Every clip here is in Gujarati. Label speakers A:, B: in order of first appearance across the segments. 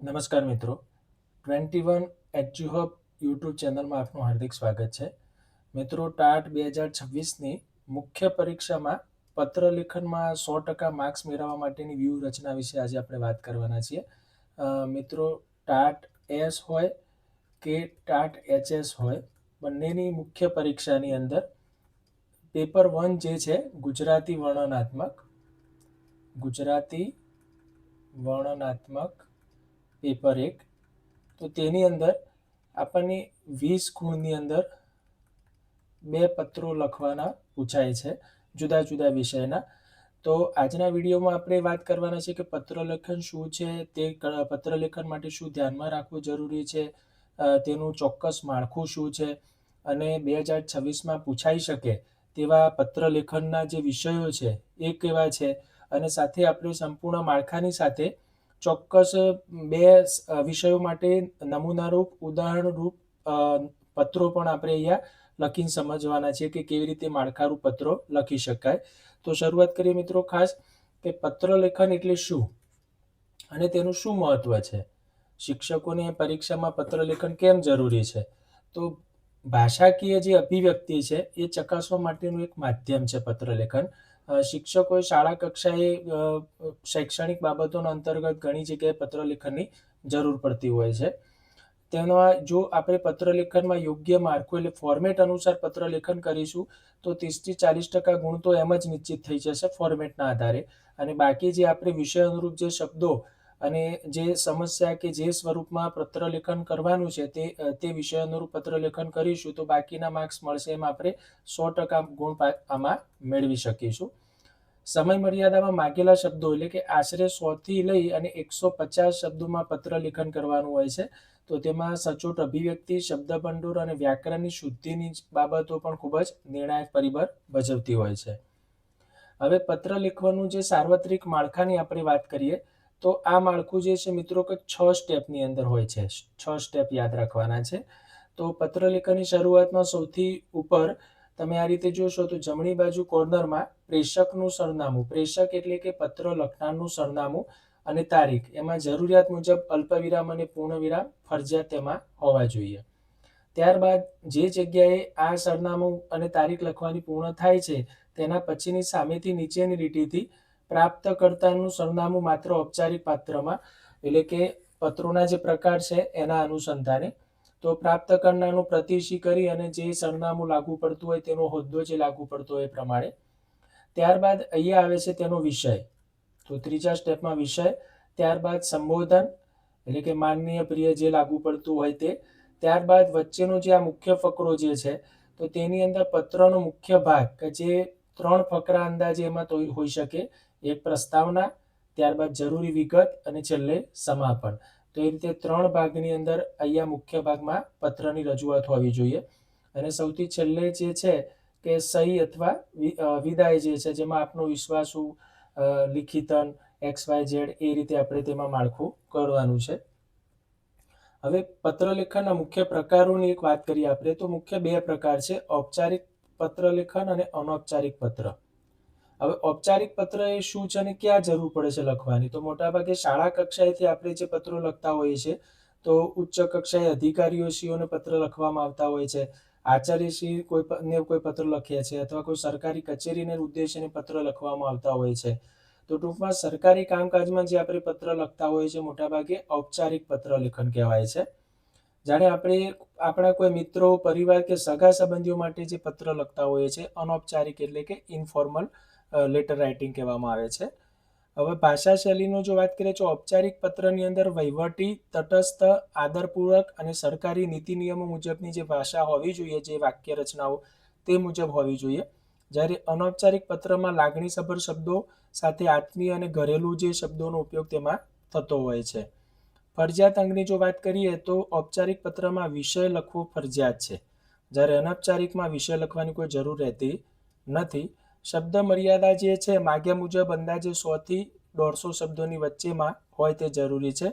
A: નમસ્કાર મિત્રો, 21 એજ્યુહબ યુટ્યુબ ચેનલમાં આપનું હાર્દિક સ્વાગત છે. મિત્રો, ટાટ 2026ની મુખ્ય પરીક્ષામાં પત્ર લેખનમાં 100% માર્ક્સ મેળવવા માટેની વ્યૂહરચના વિશે આજે આપણે વાત કરવાના છીએ. મિત્રો, ટાટ એસ હોય કે ટાટ એચએસ હોય, બંનેની મુખ્ય પરીક્ષાની અંદર પેપર 1 જે છે ગુજરાતી વર્ણનાત્મક પેપર 1, તો તેની અંદર આપણને 20 ગુણની અંદર 2 પત્રો લખવાના પૂછાય છે જુદા જુદા વિષયના. તો આજના વિડીયોમાં આપણે વાત કરવાના છે કે પત્રલેખન શું છે, તે પત્રલેખન માટે શું ધ્યાનમાં રાખવું જરૂરી છે, તેનું ચોક્કસ માળખું શું છે અને 2026માં પૂછાઈ શકે તેવા પત્રલેખનના જે વિષયો છે એ કેવા છે, અને સાથે આપણે સંપૂર્ણ માળખાની સાથે ચોક્કસ 2 વિષયો માટે નમૂનારૂપ ઉદાહરણરૂપ પત્રો પણ આપણે અહીંયા લખીને સમજવાના છે કે કેવી રીતે માળખારૂપ પત્રો લખી શકાય. તો શરૂઆત કરીએ મિત્રો ખાસ કે પત્રલેખન એટલે શું અને તેનું શું મહત્વ છે. શિક્ષકોને પરીક્ષામાં પત્રલેખન કેમ જરૂરી છે? તો ભાષાકીય જે અભિવ્યક્તિ છે એ ચકાસવા માટેનું એક માધ્યમ છે પત્રલેખન. શિક્ષકોએ શાળા કક્ષાએ શૈક્ષણિક બાબતોના અંતર્ગત ઘણી જગ્યાએ પત્રલેખનની જરૂર પડતી હોય છે. તેમાં જો આપણે પત્રલેખનમાં યોગ્ય માળખું એટલે ફોર્મેટ અનુસાર પત્રલેખન કરીશું તો 30 થી 40% ગુણ તો એમ જ નિશ્ચિત થઈ જશે ફોર્મેટના આધારે. અને બાકી જે આપણે વિષય અનુરૂપ જે શબ્દો અને જે સમસ્યા કે જે સ્વરૂપમાં પત્રલેખન કરવાનું છે તે વિષય અનુરૂપ પત્રલેખન કરીશું તો બાકીના માર્ક્સ મળશે. એમ આપણે 100% ગુણ આમાં મેળવી શકીશું. સમય મર્યાદામાં માગેલા શબ્દો એટલે કે આશરે 100 થી લઈ અને 150 શબ્દોમાં પત્રલેખન કરવાનું હોય છે. તો તેમાં સચોટ અભિવ્યક્તિ, શબ્દભંડોળ અને વ્યાકરણની શુદ્ધિની બાબતો પણ ખૂબ જ નિર્ણાયક પરિબળ ભજવતી હોય છે. હવે પત્ર લખવાનું જે સાર્વત્રિક માળખાની આપણે વાત કરીએ તો આ માળખું જે છે મિત્રો કે 6 સ્ટેપની અંદર હોય છે. 6 સ્ટેપ યાદ રાખવાના છે. તો પત્રલેખનની શરૂઆતમાં સૌથી ઉપર તમે આ રીતે જોશો તો જમણી બાજુ કોર્નરમાં પ્રેષકનું સરનામું, પ્રેષક એટલે કે પત્ર લખનારનું સરનામું અને તારીખ, એમાં જરૂરિયાત મુજબ અલ્પવિરામ અને પૂર્ણવિરામ ફરજિયાત તેમાં હોવા જોઈએ. ત્યારબાદ જે જગ્યાએ આ સરનામું અને તારીખ લખવાની પૂર્ણ થાય છે તેના પછીની સામેથી નીચેની લીટીથી પ્રાપ્તકર્તાનું સરનામું માત્ર ઔપચારિક પાત્રમાં એટલે કે પત્રોના જે પ્રકાર છે એના અનુસંધાને તો પ્રાપ્ત કરનારનું પ્રતિશી કરી અને જે સરનામું લાગુ પડતું હોય તેનો હોદ્દો જે લાગુ પડતો હોય એ પ્રમાણે. ત્યારબાદ અહીંયા આવે છે તેનો વિષય, તો ત્રીજા સ્ટેપમાં વિષય, ત્યારબાદ સંબોધન એટલે કે માનનીય પ્રિય જે લાગુ પડતું હોય તે, ત્યારબાદ વચ્ચેનો જે આ મુખ્ય ફકરો જે છે તો તેની અંદર પત્રનો મુખ્ય ભાગ કે જે 3 ફકરા અંદાજે એમાં તો હોઈ શકે, એક પ્રસ્તાવના, ત્યારબાદ જરૂરી વિગત અને છેલ્લે સમાપન. તો એ રીતે 3 ભાગની અંદર અહીંયા મુખ્ય ભાગમાં પત્રની રજૂઆત હોવી જોઈએ. અને સૌથી છેલ્લે જે છે કે સહી અથવા વિદાય જે છે જેમાં આપનો વિશ્વાસુ, લિખિતન, XYZ એ રીતે આપણે તેમાં માળખું કરવાનું છે. હવે પત્રલેખનના મુખ્ય પ્રકારોની એક વાત કરીએ આપણે તો મુખ્ય 2 પ્રકાર છે, ઔપચારિક પત્રલેખન અને અનૌપચારિક પત્ર. હવે ઔપચારિક પત્ર એ શું છે અને ક્યાં જરૂર પડે છે લખવાની? તો મોટાભાગે શાળા કક્ષાએથી આપણે જે પત્રો લખતા હોઈએ છીએ તો ઉચ્ચ કક્ષાએ અધિકારીઓશ્રીઓને પત્ર લખવામાં આવતા હોય છે, આચાર્યશ્રી કોઈ પત્ર લખીએ છીએ અથવા કોઈ સરકારી કચેરીને ઉદ્દેશીને પત્ર લખવામાં આવતા હોય છે. તો ટૂંકમાં સરકારી કામકાજમાં જે આપણે પત્ર લખતા હોઈએ છીએ મોટાભાગે ઔપચારિક પત્રલેખન કહેવાય છે. જ્યારે આપણે આપણા કોઈ મિત્રો, પરિવાર કે સગા સંબંધીઓ માટે જે પત્ર લખતા હોઈએ છીએ અનૌપચારિક એટલે કે ઇનફોર્મલ લેટર રાઇટિંગ કહેવામાં આવે છે. હવે ભાષા શૈલીનો જો વાત કરીએ તો ઔપચારિક પત્રની અંદર વહીવટી, તટસ્થ, આદરપૂર્વક અને સરકારી નીતિ નિયમો મુજબની જે ભાષા હોવી જોઈએ, જે વાક્ય રચનાઓ તે મુજબ હોવી જોઈએ. જ્યારે અનૌપચારિક પત્રમાં લાગણીસભર શબ્દો સાથે આત્મીય અને ઘરેલું જે શબ્દોનો ઉપયોગ તેમાં થતો હોય છે. ફરજિયાત અંગની જો વાત કરીએ તો ઔપચારિક પત્રમાં વિષય લખવો ફરજિયાત છે, જ્યારે અનૌપચારિકમાં વિષય લખવાની કોઈ જરૂર રહેતી નથી. શબ્દ મર્યાદા જે છે માગ્યા મુજબ અંદાજે 100 થી 150 શબ્દોની વચ્ચેમાં હોય તે જરૂરી છે.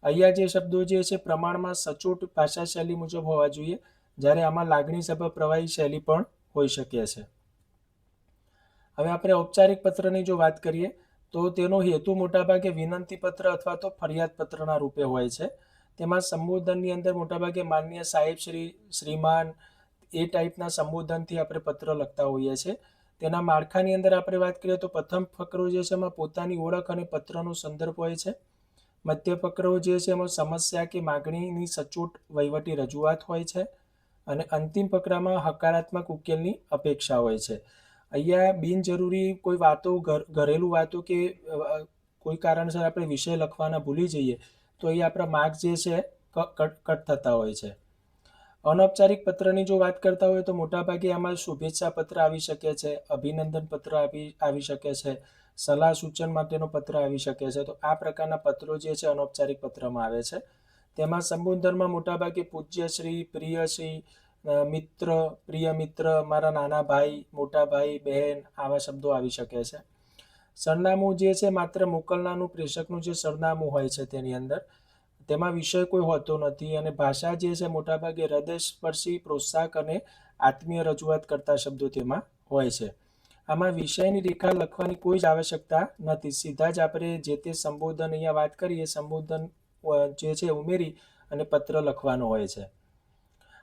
A: અહીંયા જે શબ્દો જે છે પ્રમાણમાં સચોટ ભાષા શૈલી મુજબ હોવા જોઈએ, જ્યારે આમાં લાગણીસભર પ્રવાહી શૈલી પણ હોઈ શકે છે. હવે આપણે ઔપચારિક પત્રની જો વાત કરીએ તો તેનો હેતુ મોટાભાગે વિનંતી પત્ર અથવા તો ફરિયાદ પત્રના રૂપે હોય છે. તેમાં સંબોધનની અંદર મોટાભાગે માન્ય સાહેબ, શ્રીમાન એ ટાઈપના સંબોધનથી આપણે પત્ર લખતા હોઈએ છીએ. તેના માળખાની અંદર આપણે વાત કરીએ તો પ્રથમ ફકરો જે છે એમાં પોતાની ઓળખ અને પત્રનો સંદર્ભ હોય છે. મધ્ય ફકરો જે છે એમાં સમસ્યા કે માગણીની સચોટ વહીવટી રજૂઆત હોય છે અને અંતિમ ફકરામાં હકારાત્મક ઉકેલની અપેક્ષા હોય છે. અહીંયા બિનજરૂરી કોઈ વાતો, ઘરેલું વાતો કે કોઈ કારણસર આપણે વિષય લખવાના ભૂલી જઈએ તો અહીંયા આપણા માર્ક્સ જે છે કટ થતા હોય છે. અનૌપચારિક પત્રની જો વાત કરતા હોય તો મોટાભાગે આમાં શુભેચ્છા પત્ર આવી શકે છે, અભિનંદન પત્ર આવી શકે છે, સલાહ સૂચન માટેનો પત્ર આવી શકે છે. તો આ પ્રકારના પત્રો જે છે અનૌપચારિક પત્રમાં આવે છે. તેમાં સંબોધનમાં મોટાભાગે પૂજ્યશ્રી, પ્રિયશ્રી, મિત્ર, પ્રિય મિત્ર, મારા નાના ભાઈ, મોટા ભાઈ, બહેન આવા શબ્દો આવી શકે છે. સરનામું જે છે માત્ર મોકલનારનું, પ્રેષકનું જે સરનામું હોય છે તેની અંદર, તેમાં વિષય કોઈ હોતો નથી અને ભાષા જે છે મોટાભાગે હૃદયસ્પર્શી, પ્રોત્સાહક અને આત્મીય રજૂઆત કરતા શબ્દો તેમાં હોય છે. આમાં વિષયની રેખા લખવાની કોઈ જ આવશ્યકતા નથી. સીધા જ આપણે જે તે સંબોધન અહીંયા વાત કરીએ સંબોધન જે છે ઉમેરી અને પત્ર લખવાનો હોય છે.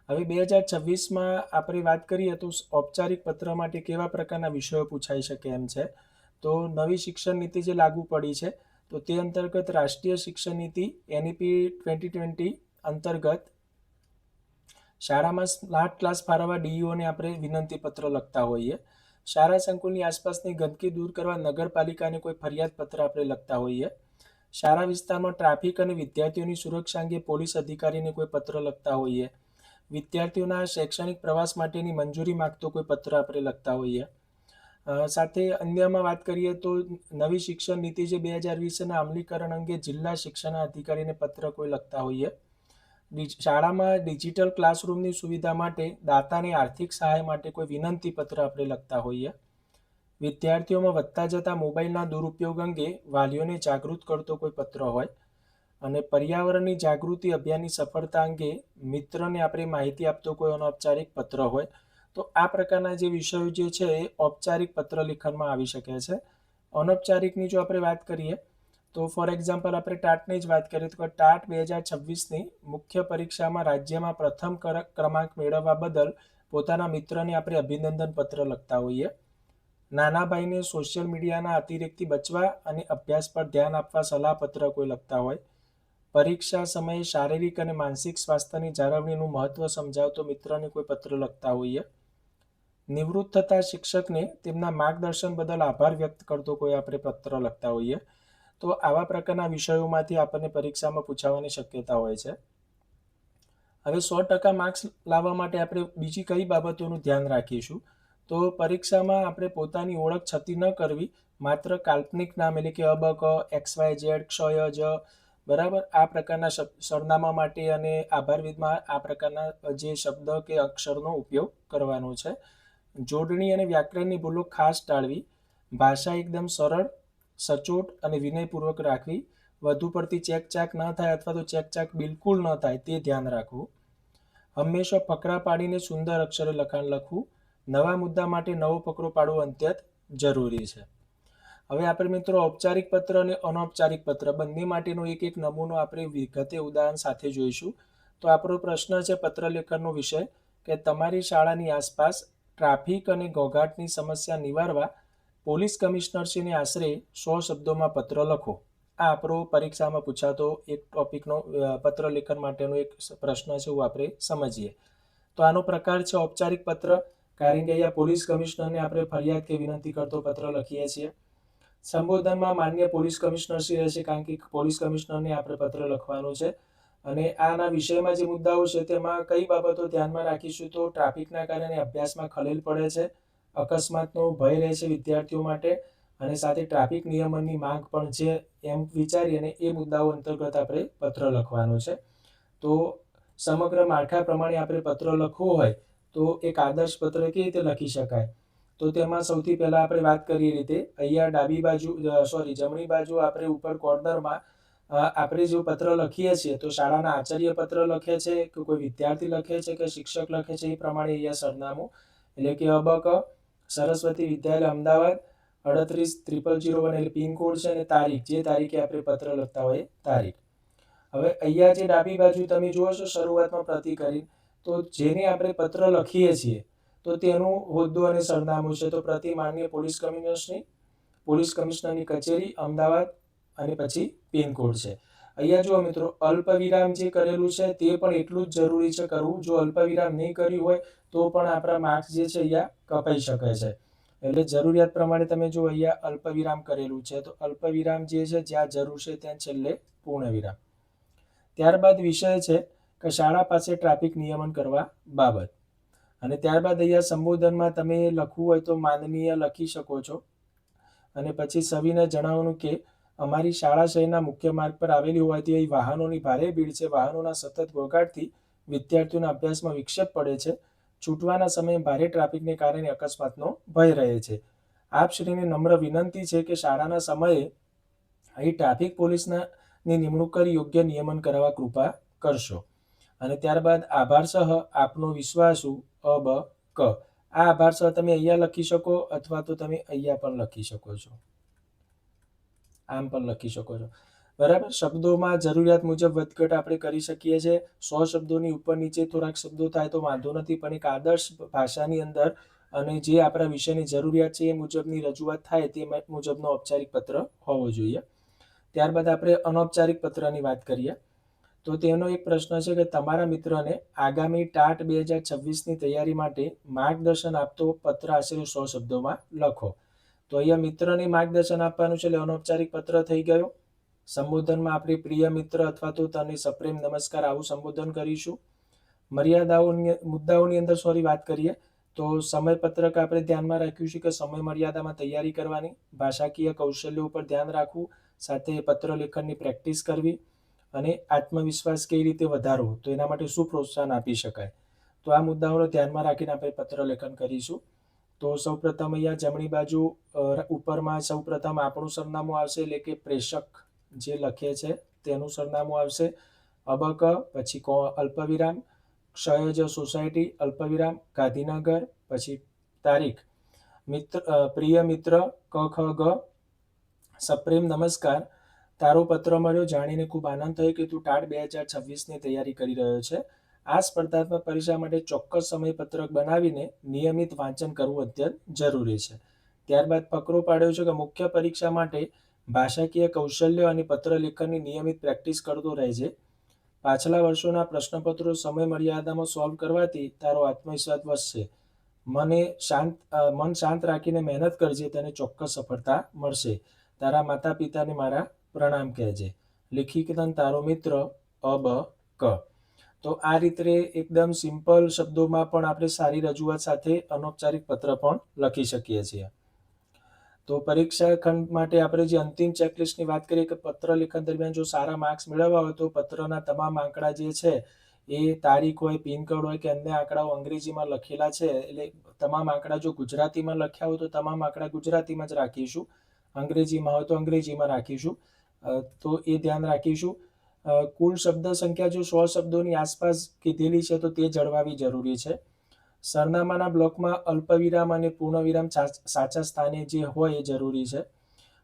A: હવે 2026માં આપણે વાત કરીએ તો ઔપચારિક પત્ર માટે કેવા પ્રકારના વિષયો પૂછાઈ શકે એમ છે. તો નવી શિક્ષણ નીતિ જે લાગુ પડી છે તો તે અંતર્ગત રાષ્ટ્રીય શિક્ષણ નીતિ NEP 2020 અંતર્ગત શાળામાં સ્માર્ટ ક્લાસ ફાળવવા DEOને આપણે વિનંતી પત્ર લખતા હોઈએ. શાળા સંકુલની આસપાસની ગંદકી દૂર કરવા નગરપાલિકાને કોઈ ફરિયાદ પત્ર આપણે લખતા હોઈએ. શાળા વિસ્તારમાં ટ્રાફિક અને વિદ્યાર્થીઓની સુરક્ષા અંગે પોલીસ અધિકારીને કોઈ પત્ર લખતા હોઈએ. વિદ્યાર્થીઓના શૈક્ષણિક પ્રવાસ માટેની મંજૂરી માગતો કોઈ પત્ર આપણે લખતા હોઈએ. સાથે અન્યમાં વાત કરીએ તો નવી શિક્ષણ નીતિ જે 2020ના અમલીકરણ અંગે જિલ્લા શિક્ષણ અધિકારીને પત્ર કોઈ લખતા હોઈએ. શાળામાં ડિજિટલ ક્લાસરૂમની સુવિધા માટે દાતાને આર્થિક સહાય માટે કોઈ વિનંતી પત્ર આપણે લખતા હોઈએ. વિદ્યાર્થીઓમાં વધતા જતા મોબાઈલના દુરુપયોગ અંગે વાલીઓને જાગૃત કરતો કોઈ પત્ર હોય અને પર્યાવરણની જાગૃતિ અભિયાનની સફળતા અંગે મિત્રને આપણે માહિતી આપતો કોઈ અનૌપચારિક પત્ર હોય. તો આ પ્રકારના જે વિષયો જે છે એ ઔપચારિક પત્ર લેખનમાં આવી શકે છે. અનૌપચારિકની જો આપણે વાત કરીએ તો ફોર એક્ઝામ્પલ આપણે ટાટની જ વાત કરીએ તો ટાટ 2026ની મુખ્ય પરીક્ષામાં રાજ્યમાં પ્રથમ ક્રમાંક મેળવવા બદલ પોતાના મિત્રને આપણે અભિનંદન પત્ર લખતા હોઈએ. નાના ભાઈને સોશિયલ મીડિયાના અતિરેકથી બચવા અને અભ્યાસ પર ધ્યાન આપવા સલાહપત્ર કોઈ લખતા હોય. પરીક્ષા સમયે શારીરિક અને માનસિક સ્વાસ્થ્યની જાળવણીનું મહત્વ સમજાવતો મિત્રને કોઈ પત્ર લખતા હોઈએ. નિવૃત્ત થતા શિક્ષકને તેમના માર્ગદર્શન બદલ આભાર વ્યક્ત કરતો કોઈ આપણે પત્ર લખતા હોઈએ. તો આવા પ્રકારના વિષયોમાંથી આપણને પરીક્ષામાં પૂછાવાની શક્યતા હોય છે. હવે 100% માર્ક્સ લાવવા માટે આપણે બીજી કઈ બાબતોનું ધ્યાન રાખીશું તો પરીક્ષામાં આપણે પોતાની ઓળખ છતી ન કરવી, માત્ર કાલ્પનિક નામ એટલે કે અબક, XYZ, ક્ષય, જ બરાબર આ પ્રકારના સરનામા માટે અને આભારવિદમાં આ પ્રકારના જે શબ્દ કે અક્ષરનો ઉપયોગ કરવાનો છે. જોડણી અને વ્યાકરણની ભૂલો ખાસ ટાળવી. ભાષા એકદમ સરળ, સચોટ અને વિનયપૂર્વક રાખવી. વધુ પડતી ચેકચાક ન થાય અથવા તો ચેકચાક બિલકુલ ન થાય તે ધ્યાન રાખવું. હંમેશા ફકરા પાડીને સુંદર અક્ષરે લખાણ લખવું. નવા મુદ્દા માટે નવો ફકરો પાડવો અત્યંત જરૂરી છે. હવે આપણે મિત્રો ઔપચારિક પત્ર અને અનૌપચારિક પત્ર બંને માટેનો એક નમૂનો આપણે વિગતે ઉદાહરણ સાથે જોઈશું. તો આપણો પ્રશ્ન છે પત્ર લેખનનો વિષય કે તમારી શાળાની આસપાસ ટ્રાફિક અને ઘોંઘાટની સમસ્યા નિવારવા પોલીસ કમિશનરશ્રીને આશરે 100 શબ્દોમાં પત્ર લખો. આ આપણો પરીક્ષામાં પૂછાતો એક ટોપિકનો પત્ર લેખન માટેનો એક પ્રશ્ન છે એવું આપણે સમજીએ. તો આનો પ્રકાર છે ઔપચારિક પત્ર, કારણ કે અહીંયા પોલીસ કમિશનરને આપણે ફરિયાદ કે વિનંતી કરતો પત્ર લખીએ છીએ. સંબોધનમાં માન્ય પોલીસ કમિશનરશ્રી રહેશે કારણ કે પોલીસ કમિશનરને આપણે પત્ર લખવાનું છે. અને આના વિષયમાં જે મુદ્દાઓ છે તેમાં કઈ બાબતો ધ્યાનમાં રાખીશું તો ટ્રાફિકના કારણે અભ્યાસમાં ખલેલ પડે છે, અકસ્માતનો ભય રહે છે વિદ્યાર્થીઓ માટે અને સાથે ટ્રાફિક નિયમનની માંગ પણ છે એમ વિચારી અને એ મુદ્દાઓ અંતર્ગત આપણે પત્ર લખવાનો છે. તો સમગ્ર માળખા પ્રમાણે આપણે પત્ર લખવું હોય તો એક આદર્શ પત્ર કેવી રીતે લખી શકાય તો તેમાં સૌથી પહેલા આપણે વાત કરીએ રીતે અહીંયા જમણી બાજુ આપણે ઉપર કોર્નરમાં આપણે જો પત્ર લખીએ છીએ તો શાળાના આચાર્ય પત્ર લખે છે કે કોઈ વિદ્યાર્થી લખે છે કે શિક્ષક લખે છે એ પ્રમાણે અહીંયા સરનામું એટલે કે અબક, સરસ્વતી વિદ્યાલય અમદાવાદ, 380001 એટલે પિનકોડ છે અને તારીખ, જે તારીખે આપણે પત્ર લખતા હોય તારીખ. હવે અહીંયા જે ડાબી બાજુ તમે જુઓ છો શરૂઆતમાં પ્રતિ કરી, તો જેને આપણે પત્ર લખીએ છીએ તો તેનું હોદ્દો અને સરનામું છે. તો પ્રતિ માનનીય પોલીસ કમિશનરની કચેરી, અમદાવાદ, અને પછી પિનકોડ છે. અહીંયા જુઓ મિત્રો, અલ્પવિરામ જે કરેલું છે તે પણ એટલું જ જરૂરી છે કરવું. જો અલ્પવિરામ નહીં કર્યું હોય તો પણ આપણા માર્ક્સ જે છે અહીંયા કપાઈ શકે છે. એટલે જરૂરિયાત પ્રમાણે તમે જો અહીંયા અલ્પવિરામ કરેલું છે તો અલ્પવિરામ જે છે જ્યાં જરૂર છે ત્યાં છેલ્લે પૂર્ણવિરામ. ત્યારબાદ વિષય છે કે શાળા પાસે ટ્રાફિક નિયમન કરવા બાબત. અને ત્યારબાદ અહીંયા સંબોધનમાં તમે લખવું હોય તો માનનીય લખી શકો છો. અને પછી સવિનય જણાવવાનું કે અમારી શાળા શહેરના મુખ્ય માર્ગ પર આવેલી હોવાથી અહીં વાહનોની ભારે ભીડ છે. વાહનોના સતત ઘોંઘાટથી વિદ્યાર્થીઓના અભ્યાસમાં વિક્ષેપ પડે છે. છૂટવાના સમયે ભારે ટ્રાફિકને કારણે અકસ્માતનો ભય રહે છે. આપશ્રીને નમ્ર વિનંતી છે કે શાળાના સમયે અહીં ટ્રાફિક પોલીસની નિમણૂક કરી યોગ્ય નિયમન કરવા કૃપા કરશો. અને ત્યારબાદ આભાર સહ આપનો વિશ્વાસુ અબ ક. આ આભાર સહ તમે અહીંયા લખી શકો અથવા તો તમે અહીંયા પણ લખી શકો છો, આમ પણ લખી શકો છો. બરાબર. શબ્દોમાં જરૂરિયાત મુજબ વધઘટ આપણે કરી શકીએ છીએ. 100 શબ્દોની ઉપર નીચે થોડાક શબ્દો થાય તો વાંધો નથી, પણ એક આદર્શ ભાષાની અંદર અને જે આપણા વિષયની જરૂરિયાત છે એ મુજબની રજૂઆત થાય તે મુજબનો ઔપચારિક પત્ર હોવો જોઈએ. ત્યારબાદ આપણે અનૌપચારિક પત્રની વાત કરીએ તો તેનો એક પ્રશ્ન છે કે તમારા મિત્રને આગામી ટાટ 2026ની તૈયારી માટે માર્ગદર્શન આપતો પત્ર આશરે 100 શબ્દોમાં લખો. તો અહીંયા મિત્રને માર્ગદર્શન આપવાનું છે એટલે અનૌપચારિક પત્ર થઈ ગયો. સંબોધનમાં આપણે પ્રિય મિત્ર અથવા તો તને સપ્રેમ નમસ્કાર આવું સંબોધન કરીશું. મુદ્દાઓની અંદર વાત કરીએ તો સમયપત્રક આપણે ધ્યાનમાં રાખ્યું છે કે સમય મર્યાદામાં તૈયારી કરવાની, ભાષાકીય કૌશલ્યો ઉપર ધ્યાન રાખવું, સાથે પત્ર લેખનની પ્રેક્ટિસ કરવી, અને આત્મવિશ્વાસ કઈ રીતે વધારવો તો એના માટે શું પ્રોત્સાહન આપી શકાય. તો આ મુદ્દાઓને ધ્યાનમાં રાખીને આપણે પત્ર લેખન કરીશું. તો સૌપ્રથમ અહીંયા જમણી બાજુ ઉપરમાં સૌપ્રથમ આપણું સરનામું આવશે, એટલે કે પ્રેષક જે લખે છે તેનું સરનામું આવશે. અબક, પછી અલ્પવિરામ, ક્ષયજ સોસાયટી, અલ્પવિરામ, ગાંધીનગર, પછી તારીખ, પ્રિય મિત્ર ક.ખ.ગ. સપ્રેમ નમસ્કાર, તારો પત્ર મળ્યો, જાણીને ખૂબ આનંદ થયો કે તું ટાટ 2026ની તૈયારી કરી રહ્યો છે. આ સ્પર્ધાત્મક પરીક્ષા માટે ચોક્કસ સમયપત્રક બનાવીને નિયમિત વાંચન કરવું અત્યંત જરૂરી છે. ત્યારબાદ ફકરો પાડ્યો છે કે મુખ્ય પરીક્ષા માટે ભાષાકીય કૌશલ્ય અને પત્ર લેખનની નિયમિત પ્રેક્ટિસ કરતો રહેજે. પાછલા વર્ષોના પ્રશ્નપત્રો સમય મર્યાદામાં સોલ્વ કરવાથી તારો આત્મવિશ્વાસ વધશે. મન શાંત રાખીને મહેનત કરજે, તને ચોક્કસ સફળતા મળશે. તારા માતા પિતાને મારા પ્રણામ કહેજે. લેખિતન તારો મિત્ર અબ ક. તો આ રીતે એકદમ સિમ્પલ શબ્દોમાં પણ આપણે સારી રજૂઆત સાથે અનૌપચારિક પત્ર પણ લખી શકીએ છીએ. તો પરીક્ષા ખંડ માટે આપણે જે અંતિમ ચેકલિસ્ટની વાત કરીએ કે પત્ર લેખન દરમિયાન જો સારા માર્ક્સ મેળવવા હોય તો પત્રના તમામ આંકડા જે છે એ તારીખ હોય, પિનકોડ હોય કે અન્ય આંકડાઓ અંગ્રેજીમાં લખેલા છે, એટલે તમામ આંકડા જો ગુજરાતીમાં લખ્યા હોય તો તમામ આંકડા ગુજરાતીમાં જ રાખીશું, અંગ્રેજીમાં હોય તો અંગ્રેજીમાં રાખીશું. તો એ ધ્યાન રાખીશું. કુલ શબ્દ સંખ્યા જો 100 શબ્દોની આસપાસ કીધેલી છે તો તે જળવાવી જરૂરી છે. સરનામાના બ્લોકમાં અલ્પવિરામ અને પૂર્ણવિરામ સાચા સ્થાને જે હોય એ જરૂરી છે.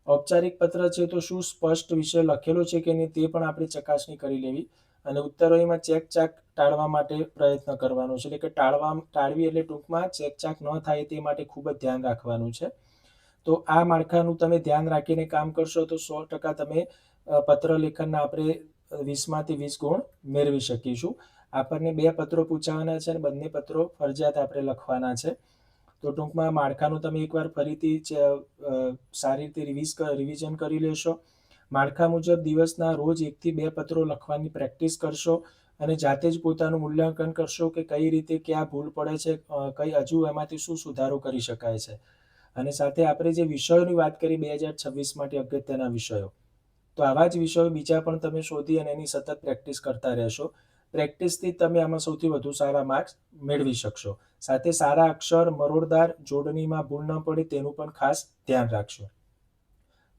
A: ઔપચારિક પત્ર છે તો શું સ્પષ્ટ વિષય લખેલો છે કે નહીં તે પણ આપણે ચકાસણી કરી લેવી. અને ઉત્તરોમાં ચેકચાક ટાળવા માટે પ્રયત્ન કરવાનો છે, એટલે કે ટાળવી એટલે ટૂંકમાં ચેકચાક ન થાય તે માટે ખૂબ જ ધ્યાન રાખવાનું છે. તો આ માળખાનું તમે ધ્યાન રાખીને કામ કરશો તો 100% તમે પત્ર લેખનના આપણે 20માંથી 20 ગુણ મેળવી શકીશું. આપણને 2 પત્રો પૂછાવાના છે અને બંને પત્રો ફરજિયાત આપણે લખવાના છે. તો ટૂંકમાં માળખાનું તમે એકવાર ફરીથી સારી રીતે રિવિઝન કરી લેશો. માળખા મુજબ દિવસના રોજ 1 થી 2 પત્રો લખવાની પ્રેક્ટિસ કરશો અને જાતે જ પોતાનું મૂલ્યાંકન કરશો કે કઈ રીતે ક્યાં ભૂલ પડે છે, કઈ હજુ એમાંથી શું સુધારો કરી શકાય છે. અને સાથે આપણે જે વિષયોની વાત કરી 2026 માટે અગત્યના વિષયો, તો આવા જ વિષયો બીજા પણ તમે શોધી અને એની સતત પ્રેક્ટિસ કરતા રહેશો. પ્રેક્ટિસથી તમે આમાં સૌથી વધુ સારા માર્ક્સ મેળવી શકશો. સાથે સારા અક્ષર, મરોડદાર, જોડણીમાં ભૂલ ન પડે તેનું પણ ખાસ ધ્યાન રાખશો.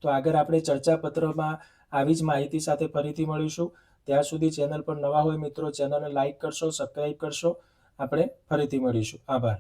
A: તો આગળ આપણે ચર્ચાપત્રમાં આવી જ માહિતી સાથે ફરીથી મળીશું. ત્યાં સુધી ચેનલ પર નવા હોય મિત્રો ચેનલને લાઈક કરશો, સબસ્ક્રાઈબ કરશો. આપણે ફરીથી મળીશું. આભાર.